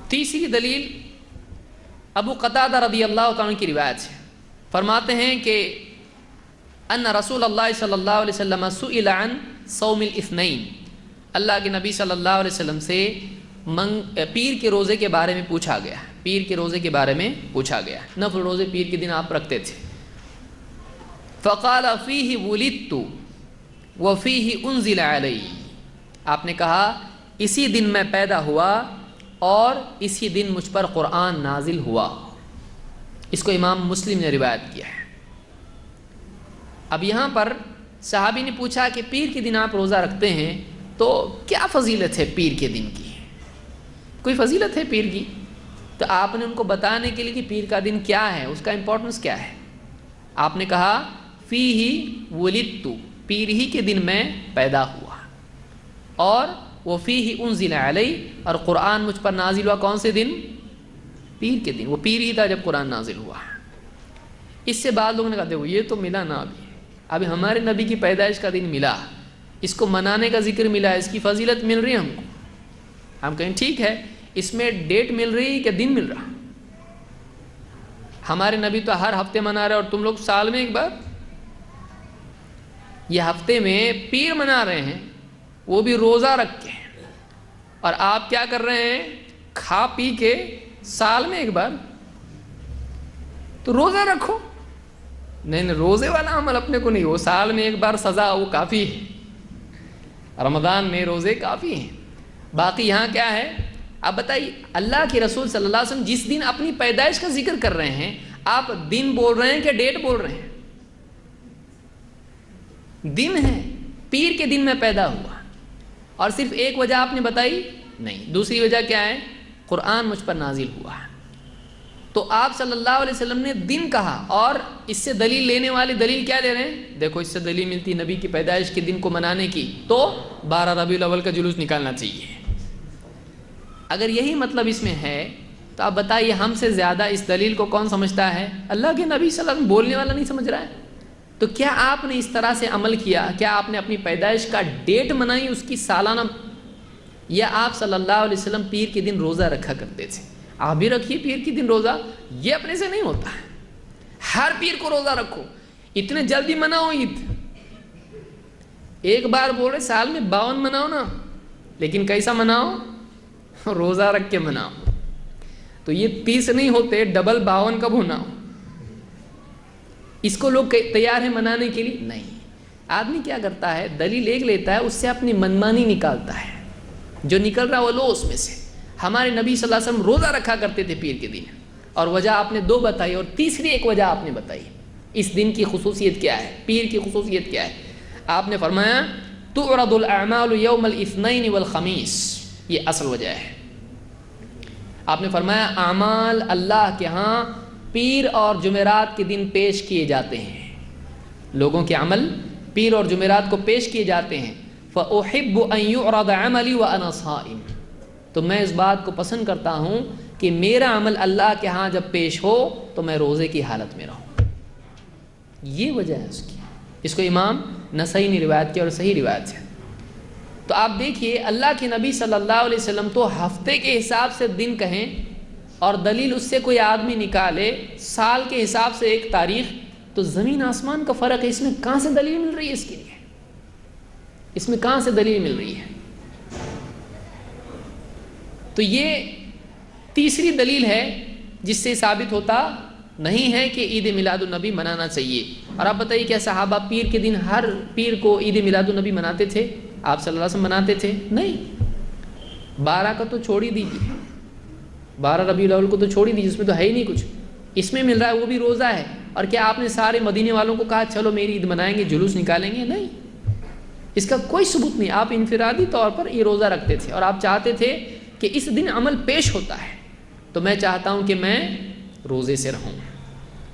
تیسری دلیل ابو قتادہ رضی اللہ تعالیٰ کی روایت ہے، فرماتے ہیں کہ ان رسول اللہ صلی اللہ علیہ وسلم سئل عن صوم الاثنین، اللہ کے نبی صلی اللہ علیہ وسلم سے پیر کے روزے کے بارے میں پوچھا گیا، پیر کے روزے کے بارے میں پوچھا گیا، نفل روزے پیر کے دن آپ رکھتے تھے۔ فقال فیہ ولدت وفیہ انزل علی، آپ نے کہا اسی دن میں پیدا ہوا اور اسی دن مجھ پر قرآن نازل ہوا۔ اس کو امام مسلم نے روایت کیا ہے۔ اب یہاں پر صحابی نے پوچھا کہ پیر کے دن آپ روزہ رکھتے ہیں تو کیا فضیلت ہے پیر کے دن کی، کوئی فضیلت ہے پیر کی؟ تو آپ نے ان کو بتانے کے لیے کہ پیر کا دن کیا ہے، اس کا امپورٹنس کیا ہے، آپ نے کہا فیہ ولدت، پیر ہی کے دن میں پیدا ہوا، اور وہ فیہ انزل علی، اور قرآن مجھ پر نازل ہوا کون سے دن؟ پیر کے دن، وہ پیر ہی تھا جب قرآن نازل ہوا۔ اس سے بعد لوگوں نے کہا دیکھو یہ تو ملا نا، ابھی ہمارے نبی کی پیدائش کا دن ملا، اس کو منانے کا ذکر ملا، اس کی فضیلت مل رہی ہے ہم کو، ہم کہیں ٹھیک ہے اس میں ڈیٹ مل رہی ہے کہ دن مل رہا؟ ہمارے نبی تو ہر ہفتے منا رہے اور تم لوگ سال میں ایک بار، یہ ہفتے میں پیر منا رہے ہیں وہ بھی روزہ رکھ کے، اور آپ کیا کر رہے ہیں؟ کھا پی کے سال میں ایک بار۔ تو روزہ رکھو، نہیں روزے والا عمل اپنے کو نہیں، وہ سال میں ایک بار سزا وہ کافی ہے، رمضان میں روزے کافی ہیں۔ باقی یہاں کیا ہے آپ بتائیے، اللہ کے رسول صلی اللہ علیہ وسلم جس دن اپنی پیدائش کا ذکر کر رہے ہیں، آپ دن بول رہے ہیں کہ ڈیٹ بول رہے ہیں؟ دن ہے، پیر کے دن میں پیدا ہوا، اور صرف ایک وجہ آپ نے بتائی نہیں، دوسری وجہ کیا ہے؟ قرآن مجھ پر نازل ہوا۔ تو آپ صلی اللہ علیہ وسلم نے دن کہا، اور اس سے دلیل لینے والے دلیل کیا لے رہے ہیں؟ دیکھو اس سے دلیل ملتی نبی کی پیدائش کے دن کو منانے کی، تو 12 ربیع الاول کا جلوس نکالنا چاہیے۔ اگر یہی مطلب اس میں ہے تو آپ بتائیے ہم سے زیادہ اس دلیل کو کون سمجھتا ہے؟ اللہ کے نبی صلی اللہ علیہ وسلم بولنے والا نہیں سمجھ رہا ہے۔ تو کیا آپ نے اس طرح سے عمل کیا؟ کیا آپ نے اپنی پیدائش کا ڈیٹ منائی اس کی سالانہ، یا آپ صلی اللہ علیہ وسلم پیر کے دن روزہ رکھا کرتے تھے؟ آپ بھی رکھیے پیر کے دن روزہ، یہ اپنے سے نہیں ہوتا ہے، ہر پیر کو روزہ رکھو، اتنے جلدی مناؤ عید، ایک بار بول رہے سال میں 52 مناؤ نا، لیکن کیسا مناؤ؟ روزہ رکھ کے مناؤ۔ تو یہ 30 نہیں ہوتے، ڈبل 52 کب ہونا ہو؟ اس کو لوگ تیار ہیں منانے کے لیے؟ نہیں۔ آدمی کیا کرتا ہے؟ دلیل ایک لیتا ہے، اس سے اپنی منمانی نکالتا ہے، جو نکل رہا وہ لو اس میں سے۔ ہمارے نبی صلی اللہ علیہ وسلم روزہ رکھا کرتے تھے پیر کے دن، اور وجہ آپ نے 2 بتائی، اور تیسری ایک وجہ آپ نے بتائی، اس دن کی خصوصیت کیا ہے، پیر کی خصوصیت کیا ہے؟ آپ نے فرمایا تعرض الاعمال یوم الاثنین والخمیس، یہ اصل وجہ ہے۔ آپ نے فرمایا اعمال اللہ کے ہاں پیر اور جمعرات کے دن پیش کیے جاتے ہیں، لوگوں کے عمل پیر اور جمعرات کو پیش کیے جاتے ہیں۔ فأحب ان يعرض عملی وانا صائم، تو میں اس بات کو پسند کرتا ہوں کہ میرا عمل اللہ کے ہاں جب پیش ہو تو میں روزے کی حالت میں رہوں، یہ وجہ ہے اس کی۔ اس کو امام نسائی نے روایت کیا اور صحیح روایت ہے۔ تو آپ دیکھیے اللہ کے نبی صلی اللہ علیہ وسلم تو ہفتے کے حساب سے دن کہیں، اور دلیل اس سے کوئی آدمی نکالے سال کے حساب سے ایک تاریخ، تو زمین آسمان کا فرق ہے۔ اس میں کہاں سے دلیل مل رہی ہے؟ اس کے لیے اس میں کہاں سے دلیل مل رہی ہے؟ تو یہ تیسری دلیل ہے جس سے ثابت ہوتا نہیں ہے کہ عید میلاد النبی منانا چاہیے۔ اور آپ بتائیے کیا صحابہ پیر کے دن ہر پیر کو عید میلاد النبی مناتے تھے؟ آپ صلی اللہ علیہ وسلم مناتے تھے؟ نہیں۔ 12 کا تو چھوڑ ہی دیجیے، 12 ربیع الاول کو تو چھوڑ ہی دیجیے، اس میں تو ہے ہی نہیں کچھ، اس میں مل رہا ہے وہ بھی روزہ ہے۔ اور کیا آپ نے سارے مدینے والوں کو کہا چلو میری عید منائیں گے، جلوس نکالیں گے؟ نہیں، اس کا کوئی ثبوت نہیں۔ آپ انفرادی طور پر یہ روزہ رکھتے تھے، اور آپ چاہتے تھے کہ اس دن عمل پیش ہوتا ہے، تو میں چاہتا ہوں کہ میں روزے سے رہوں۔